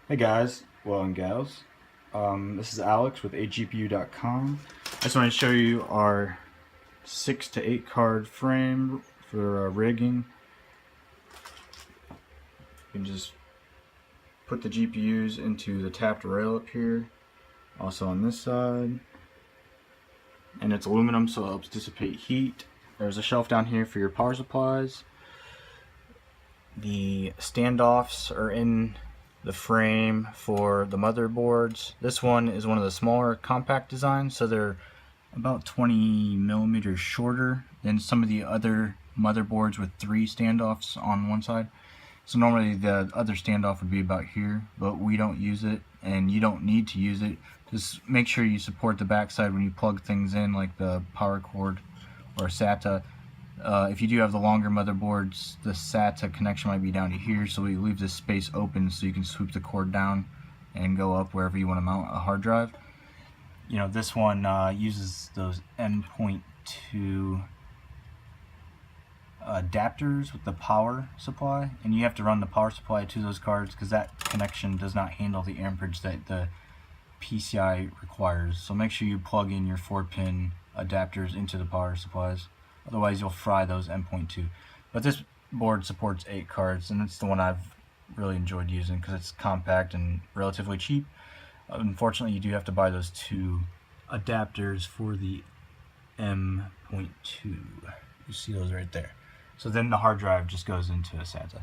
Hey guys, well and gals, this is Alex with agpu.com. I just want to show you our 6 to 8 card frame for rigging. You can just put the GPUs into the tapped rail up here, also on this side, and it's aluminum so it helps dissipate heat. There's a shelf down here for your power supplies. The standoffs are in the frame for the motherboards. This one is one of the smaller compact designs, so they're about 20 millimeters shorter than some of the other motherboards with 3 standoffs on one side. So normally the other standoff would be about here, but we don't use it, and you don't need to use it. Just make sure you support the backside when you plug things in, like the power cord or SATA. If you do have the longer motherboards, the SATA connection might be down to here, so we leave this space open so you can swoop the cord down and go up wherever you want to mount a hard drive. You know, this one uses those M.2 adapters with the power supply, and you have to run the power supply to those cards because that connection does not handle the amperage that the PCI requires. So make sure you plug in your 4-pin adapters into the power supplies, otherwise you'll fry those M.2. But this board supports 8 cards, and it's the one I've really enjoyed using because it's compact and relatively cheap. Unfortunately, you do have to buy those 2 adapters for the M.2. You see those right there. So then the hard drive just goes into a SATA.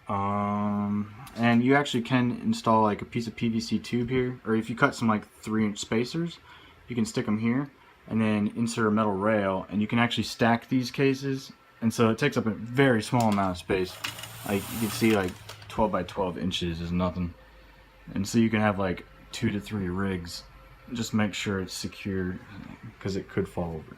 And you actually can install like a piece of PVC tube here, or if you cut some like 3-inch spacers, you can stick them here and then insert a metal rail, and you can actually stack these cases, and so it takes up a very small amount of space. Like you can see, like 12 by 12 inches is nothing, and so you can have like 2 to 3 rigs. Just make sure it's secure because it could fall over.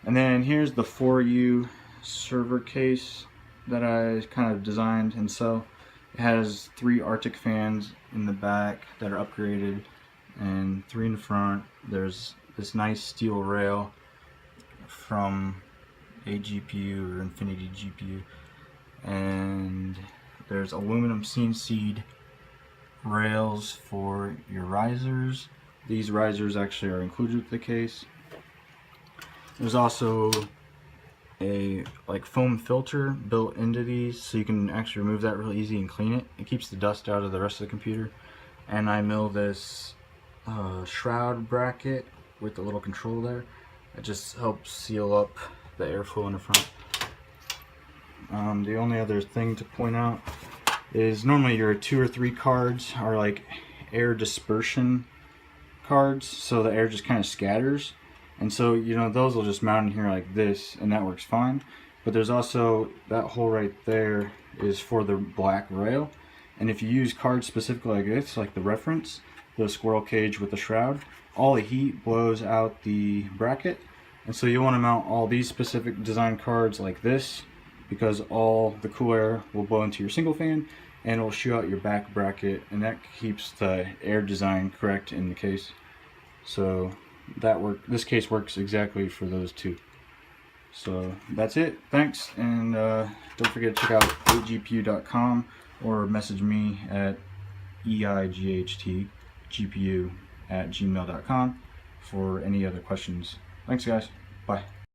And then here's the 4U server case that I kind of designed and sell. It has 3 Arctic fans in the back that are upgraded and 3 in the front. There's this nice steel rail from a GPU or Infinity GPU, and there's aluminum CNC rails for your risers. These risers actually are included with the case. There's also a like foam filter built into these, so you can actually remove that really easy and clean it. It keeps the dust out of the rest of the computer. And I mill this shroud bracket with the little control there. It just helps seal up the airflow in the front. The only other thing to point out is normally your 2 or 3 cards are like air dispersion cards, so the air just kind of scatters. And so, you know, those will just mount in here like this, and that works fine. But there's also that hole right there is for the black rail. And if you use cards specifically like this, like the reference, the squirrel cage with the shroud, all the heat blows out the bracket. And so you want to mount all these specific design cards like this, because all the cool air will blow into your single fan and it will shoot out your back bracket, and that keeps the air design correct in the case. So this case works exactly for those 2. So that's it. Thanks, and don't forget to check out agpu.com or message me at eightgpu@gmail.com for any other questions. Thanks guys. Bye.